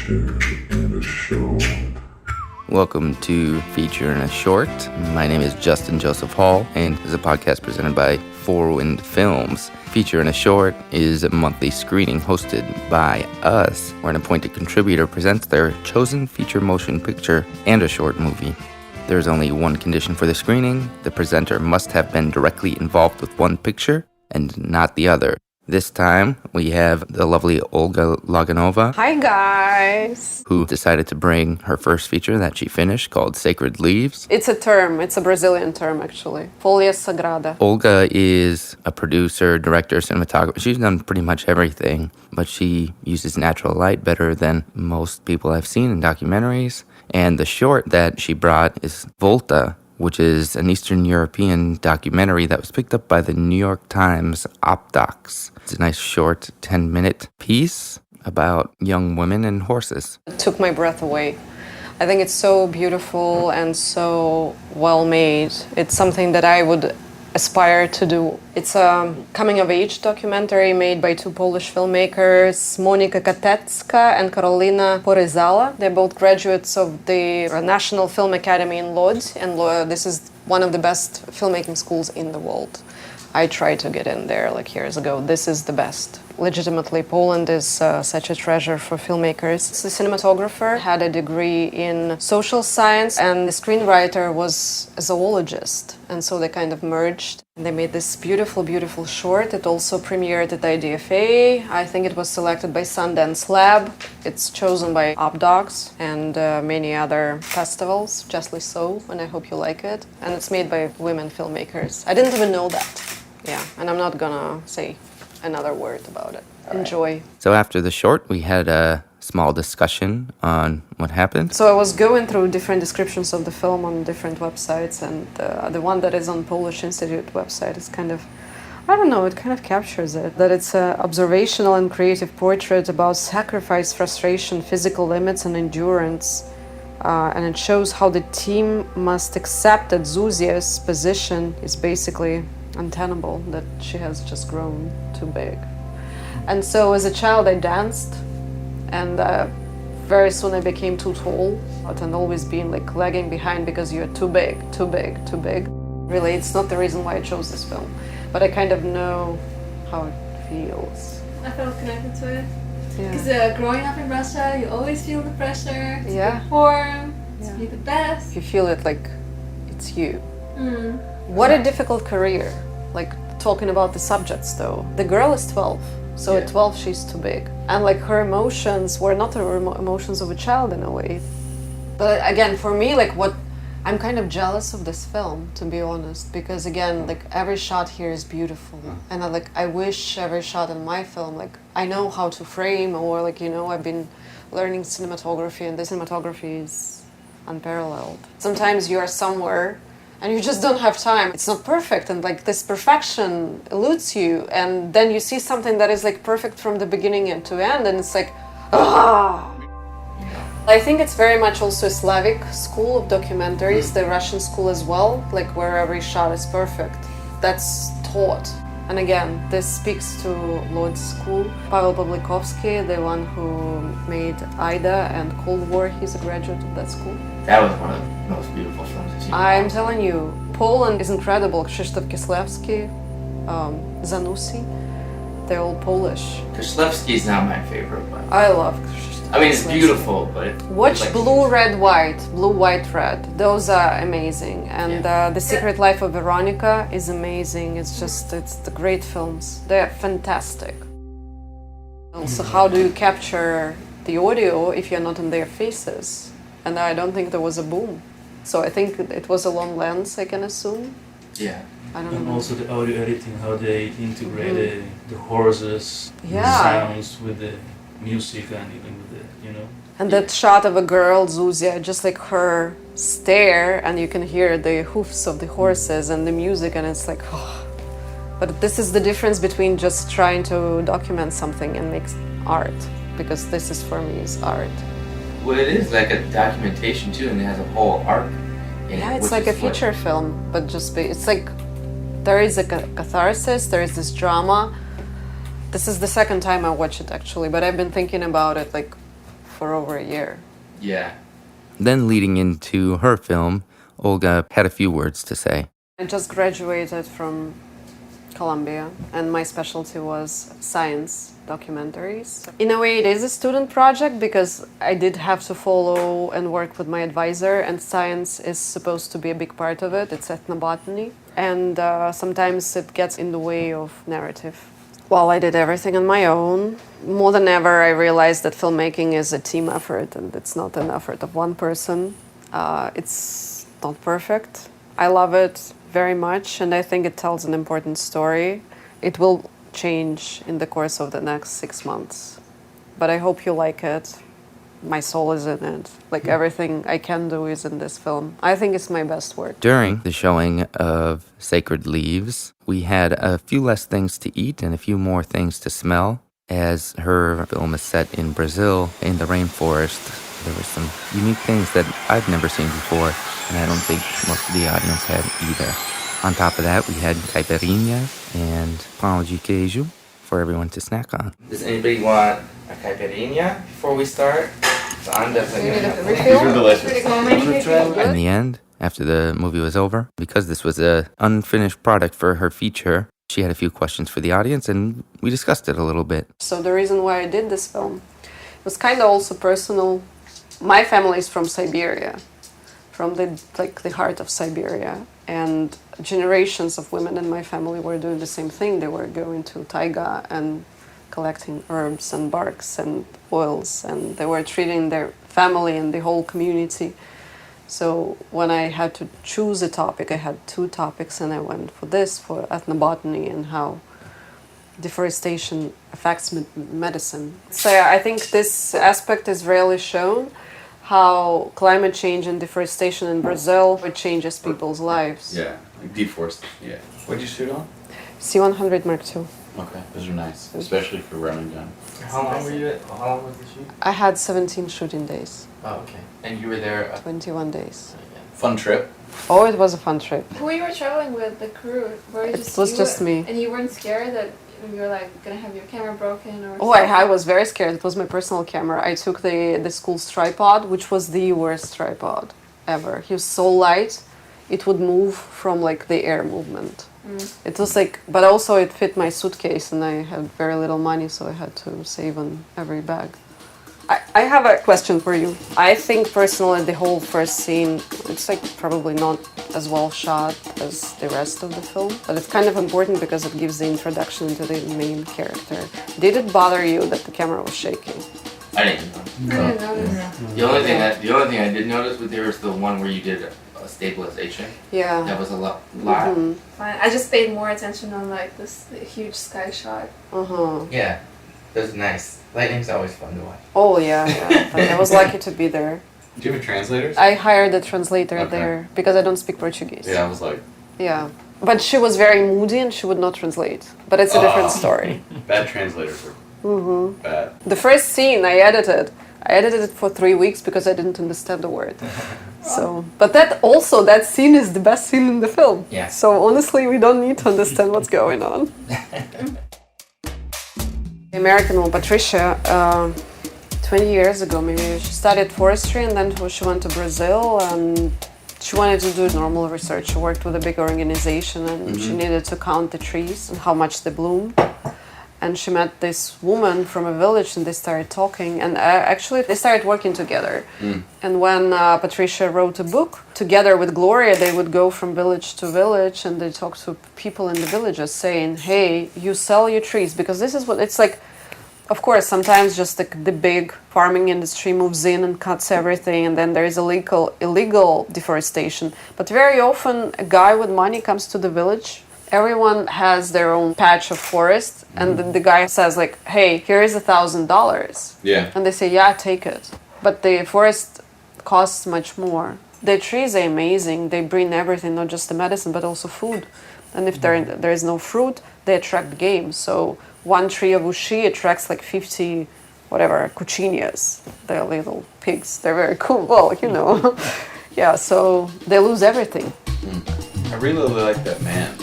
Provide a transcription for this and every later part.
Feature and a short. Welcome to Feature and a Short. My name is Justin Joseph Hall, and this is a podcast presented by Four Wind Films. Feature and a Short is a monthly screening hosted by us, where an appointed contributor presents their chosen feature motion picture and a short movie. There is only one condition for the screening. The presenter must have been directly involved with one picture and not the other. This time, we have the lovely Olga Loginova. Hi, guys! Who decided to bring her first feature that she finished called Sacred Leaves. It's a term. It's a Brazilian term, actually. Folha Sagrada. Olga is a producer, director, cinematographer. She's done pretty much everything, but she uses natural light better than most people I've seen in documentaries. And the short that she brought is Volte, which is an Eastern European documentary that was picked up by the New York Times Op-Docs. It's a nice short 10-minute piece about young women and horses. It took my breath away. I think it's so beautiful and so well made. It's something that I would aspire to do. It's a coming-of-age documentary made by two Polish filmmakers, Monika Katecka and Karolina Poryzala. They're both graduates of the National Film Academy in Lodz, and this is one of the best filmmaking schools in the world. I tried to get in there years ago. This is the best. Legitimately, Poland is such a treasure for filmmakers. The cinematographer had a degree in social science, and the screenwriter was a zoologist. And so they kind of merged. And they made this beautiful, beautiful short. It also premiered at the IDFA. I think it was selected by Sundance Lab. It's chosen by Op-Docs and many other festivals, justly so, and I hope you like it. And it's made by women filmmakers. I didn't even know that. Yeah, and I'm not gonna say another word about it. Enjoy. So after the short, we had a small discussion on what happened. So I was going through different descriptions of the film on different websites, and the one that is on Polish Institute website is kind of, I don't know, it kind of captures it. That it's an observational and creative portrait about sacrifice, frustration, physical limits, and endurance. And it shows how the team must accept that Zuzia's position is basically untenable, that she has just grown too big. And so as a child I danced, and very soon I became too tall, and always being lagging behind because you're too big, too big, too big. Really, it's not the reason why I chose this film, but I kind of know how it feels. I felt connected to it. Yeah. Because growing up in Russia, you always feel the pressure to perform, to be the best. You feel it like it's you. Mm. What a difficult career. Talking about the subjects though. The girl is 12, so at 12 she's too big. And her emotions were not the emotions of a child in a way. But again, for me, what I'm kind of jealous of this film, to be honest, because again, every shot here is beautiful. And I wish every shot in my film, I know how to frame, or I've been learning cinematography, and the cinematography is unparalleled. Sometimes you are somewhere and you just don't have time. It's not perfect, and this perfection eludes you, and then you see something that is perfect from the beginning and to end, and it's ah! I think it's very much also a Slavic school of documentaries, the Russian school as well, where every shot is perfect. That's taught. And again, this speaks to Lodz school. Pavel Pawlikowski, the one who made Aida and Cold War, he's a graduate of that school. That was one of the most beautiful films I've seen. I'm telling you, Poland is incredible. Krzysztof Kieslewski, Zanussi, they're all Polish. Kieslewski is not my favorite, but I love Krzysztof. I mean, it's beautiful, but Watch Blue, Red, White, Blue, White, Red. Those are amazing. And The Secret Life of Veronica is amazing. It's the great films. They're fantastic. Also, how do you capture the audio if you're not in their faces? And I don't think there was a boom. So I think it was a long lens, I can assume. yeah. I don't And know. also the audio editing, how they integrate the horses, the Yeah. sounds with the music, and even with the, And that shot of a girl, Zuzia, just her stare, and you can hear the hoofs of the horses and the music, and it's oh. But this is the difference between just trying to document something and make art, because this is, for me, is art. Well, it is like a documentation too, and it has a whole arc. Yeah, it's like a feature film, but it's there is a catharsis, there is this drama. This is the second time I watch it, actually, but I've been thinking about it for over a year. Yeah. Then leading into her film, Olga had a few words to say. I just graduated from Columbia, and my specialty was science documentaries. In a way, it is a student project because I did have to follow and work with my advisor, and science is supposed to be a big part of it. It's ethnobotany, and sometimes it gets in the way of narrative. Well, I did everything on my own. More than ever, I realized that filmmaking is a team effort, and it's not an effort of one person. It's not perfect. I love it very much, and I think it tells an important story. It will change in the course of the next 6 months, but I hope you like it. My soul is in it. Like everything I can do is in this film. I think it's my best work. During the showing of Sacred Leaves, we had a few less things to eat and a few more things to smell. As her film is set in Brazil, in the rainforest, there were some unique things that I've never seen before, and I don't think most of the audience had either. On top of that, we had caipirinha and pão de queijo for everyone to snack on. Does anybody want a caipirinha before we start? So I'm definitely going to have These are delicious. In the end, after the movie was over, because this was an unfinished product for her feature, she had a few questions for the audience, and we discussed it a little bit. So the reason why I did this film was kind of also personal. My family is from Siberia, from the heart of Siberia, and generations of women in my family were doing the same thing. They were going to taiga and collecting herbs and barks and oils, and they were treating their family and the whole community. So when I had to choose a topic, I had 2 topics, and I went for ethnobotany and how deforestation affects medicine. So I think this aspect is rarely shown, how climate change and deforestation in Brazil, it changes people's lives. Yeah, like deforestation. Yeah. What'd you shoot on? C-100 Mark II. Okay, those are nice, especially for running gun. How long were you at? How long was the shoot? I had 17 shooting days. Oh, okay. And you were there? 21 days. Fun trip. Oh, it was a fun trip. Who you were traveling with, the crew? It was just me. And you weren't scared that you were like gonna have your camera broken or Oh, I was very scared. It was my personal camera. I took the school's tripod, which was the worst tripod ever. He was so light, it would move from like the air movement. It was like, but also it fit my suitcase, and I had very little money, so I had to save on every bag. I have a question for you. I think personally the whole first scene, it's like probably not as well shot as the rest of the film, but it's kind of important because it gives the introduction into the main character. Did it bother you that the camera was shaking? I didn't know. I didn't notice. The only thing I did notice was there was the one where you did a stabilization. Yeah. That was a lot. Fine. I just paid more attention on like this huge sky shot. Yeah, that was nice. Lightning's always fun to watch. Oh yeah. I was lucky to be there. Do you have a translator? I hired a translator there because I don't speak Portuguese. Yeah, I was like... Yeah. But she was very moody and she would not translate. But it's a different story. Bad translators are bad. The first scene I edited it for 3 weeks because I didn't understand the word. So, but that scene is the best scene in the film. Yeah. So honestly, we don't need to understand what's going on. The American woman, Patricia, 20 years ago maybe, she studied forestry, and then she went to Brazil, and she wanted to do normal research. She worked with a big organization, and she needed to count the trees and how much they bloom. And she met this woman from a village, and they started talking, and actually they started working together. And when Patricia wrote a book, together with Gloria, they would go from village to village, and they talk to people in the villages saying, hey, you sell your trees, because this is what it's like. Of course, sometimes just the big farming industry moves in and cuts everything, and then there is illegal deforestation. But very often a guy with money comes to the village. Everyone has their own patch of forest, and the guy says like, hey, here is $1,000. Yeah. And they say, yeah, take it. But the forest costs much more. The trees are amazing. They bring everything, not just the medicine, but also food. And if there is no fruit, they attract game. So one tree of ushi attracts like 50, cucinias. They're little pigs. They're very cool. Well, Yeah, so they lose everything. I really like that man.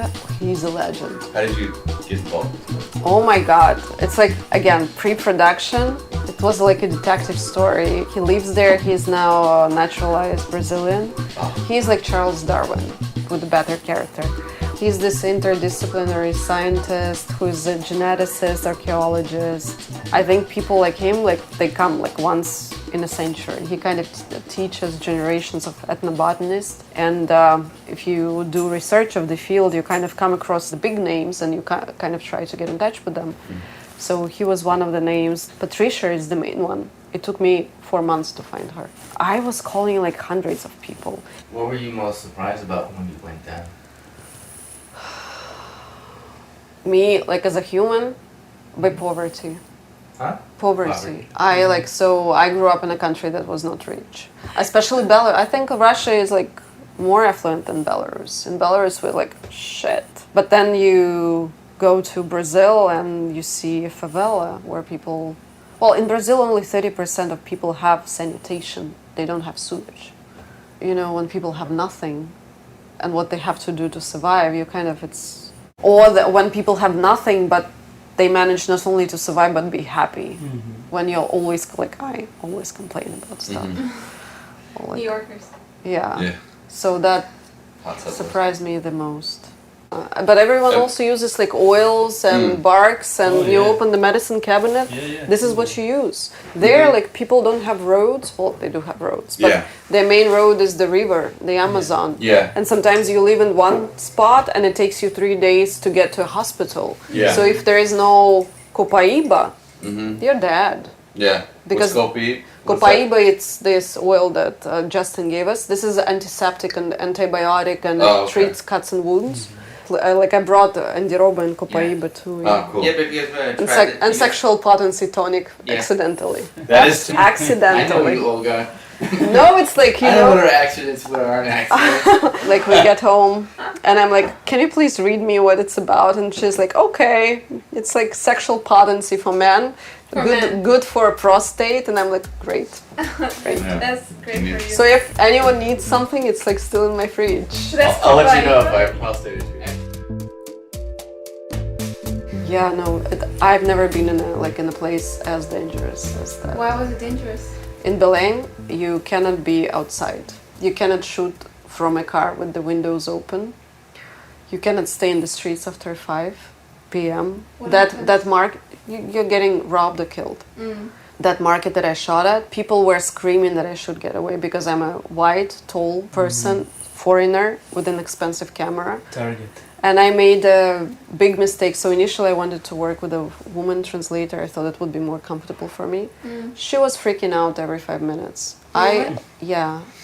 America, he's a legend. How did you get involved? Oh my God. It's like, again, pre-production. It was like a detective story. He lives there. He's now a naturalized Brazilian. He's like Charles Darwin with a better character. He's this interdisciplinary scientist who's a geneticist, archaeologist. I think people like him, like they come like once in a century. He kind of teaches generations of ethnobotanists. And if you do research of the field, you kind of come across the big names and you kind of try to get in touch with them. So he was one of the names. Patricia is the main one. It took me 4 months to find her. I was calling like hundreds of people. What were you most surprised about when you went down? Me, like as a human, by poverty. Huh? Poverty. I grew up in a country that was not rich. Especially Belarus. I think Russia is like more affluent than Belarus. In Belarus we're like shit. But then you go to Brazil and you see a favela where people... Well, in Brazil only 30% of people have sanitation. They don't have sewage. You know, when people have nothing and what they have to do to survive, you kind of, it's... Or when people have nothing, but they manage not only to survive, but be happy. When you're always, like, I always complain about stuff. Or like, New Yorkers. Yeah. So that Hot sauce. surprised me the most. But everyone also uses like oils and barks, and you open the medicine cabinet. This is what you use. There, like people don't have roads. Well, they do have roads, but their main road is the river, the Amazon. And sometimes you live in one spot, and it takes you 3 days to get to a hospital. So if there is no copaiba, you're dead. Because copaiba, it's this oil that Justin gave us. This is antiseptic and antibiotic, and it treats cuts and wounds. Like I brought Andiroba and Copaiba too. Oh, cool. Yeah, but you tried it. And sexual potency tonic accidentally. That is Accidentally. I know you, Olga. No, it's like, you I know know, what are accidents, what aren't accidents. like we get home and I'm like, can you please read me what it's about? And she's like, okay, it's like sexual potency for men. Good for a prostate. And I'm like, great. Yeah. That's great for you. So if anyone needs something, it's like still in my fridge. That's I'll let you know if Copaiba. I have prostate issues. Yeah, no, I've never been in a place as dangerous as that. Why was it dangerous? In Belém, you cannot be outside. You cannot shoot from a car with the windows open. You cannot stay in the streets after 5 p.m. What That happens? market, you're getting robbed or killed. That market that I shot at, people were screaming that I should get away because I'm a white, tall person, foreigner with an expensive camera. Target. And I made a big mistake. So initially I wanted to work with a woman translator. I thought it would be more comfortable for me. She was freaking out every 5 minutes. I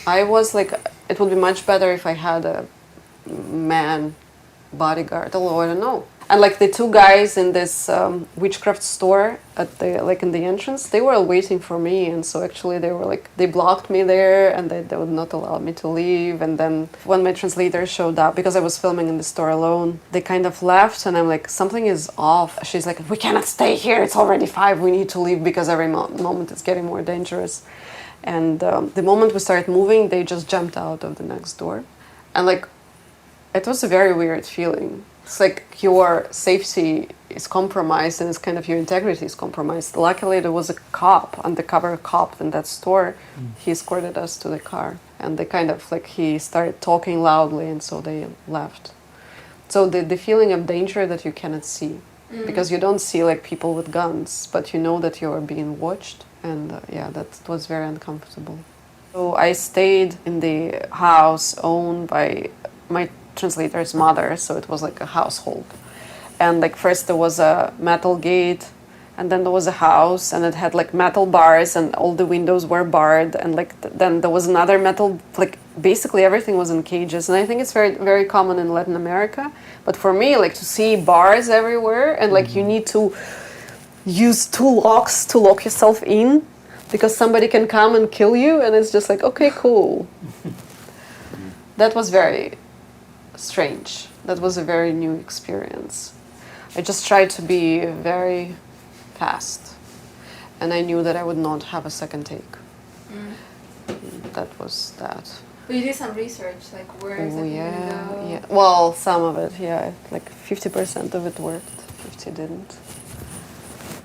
was like, it would be much better if I had a man bodyguard, although I don't know. And like the 2 guys in this witchcraft store at the in the entrance, they were all waiting for me, and so actually they were like, they blocked me there, and they would not allow me to leave. And then when my translator showed up, because I was filming in the store alone, they kind of left, and I'm like, something is off. She's like, we cannot stay here. It's already 5. We need to leave because every moment it's getting more dangerous. And the moment we started moving, they just jumped out of the next door, and like, it was a very weird feeling. It's like your safety is compromised and it's kind of your integrity is compromised. Luckily, there was a cop, undercover cop in that store. He escorted us to the car, and they kind of like, he started talking loudly, and so they left. So the feeling of danger that you cannot see, because you don't see like people with guns, but you know that you are being watched, and that was very uncomfortable. So I stayed in the house owned by my translator's mother, so it was like a household. And like first there was a metal gate, and then there was a house, and it had like metal bars, and all the windows were barred, and like then there was another metal, like basically everything was in cages. And I think it's very, very common in Latin America, but for me, like to see bars everywhere, and like you need to use 2 locks to lock yourself in because somebody can come and kill you, and it's just like, okay, cool. That was very strange. That was a very new experience. I just tried to be very fast, and I knew that I would not have a second take. That was that. But you did some research, like where exactly yeah, you go. yeah. Well, some of it, yeah. Like 50% of it worked, 50 didn't.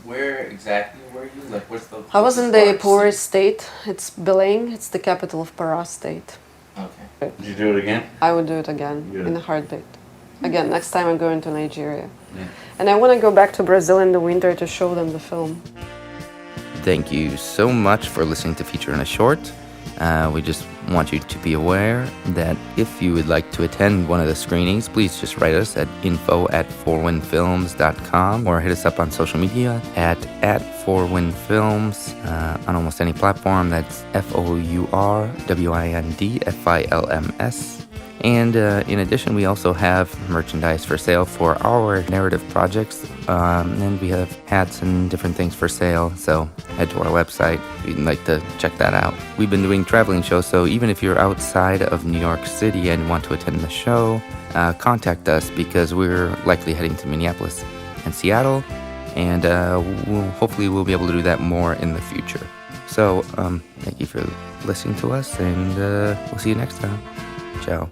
Where exactly were you? Like, what's the? I was what's in the the large poorest city? state. It's Belém. It's the capital of Pará state. Okay. Did you do it again? I would do it again Good. in a heartbeat. Again, next time I'm going to Nigeria. Yeah. And I want to go back to Brazil in the winter to show them the film. Thank you so much for listening to Feature in a Short. We just want you to be aware that if you would like to attend one of the screenings, please just write us at info@fourwindfilms.com or hit us up on social media at fourwindfilms on almost any platform. That's FOURWINDFILMS. And in addition, we also have merchandise for sale for our narrative projects, and we have hats and different things for sale, so head to our website if you'd like to check that out. We've been doing traveling shows, so even if you're outside of New York City and want to attend the show, contact us because we're likely heading to Minneapolis and Seattle, and hopefully we'll be able to do that more in the future. So thank you for listening to us, and we'll see you next time. Ciao.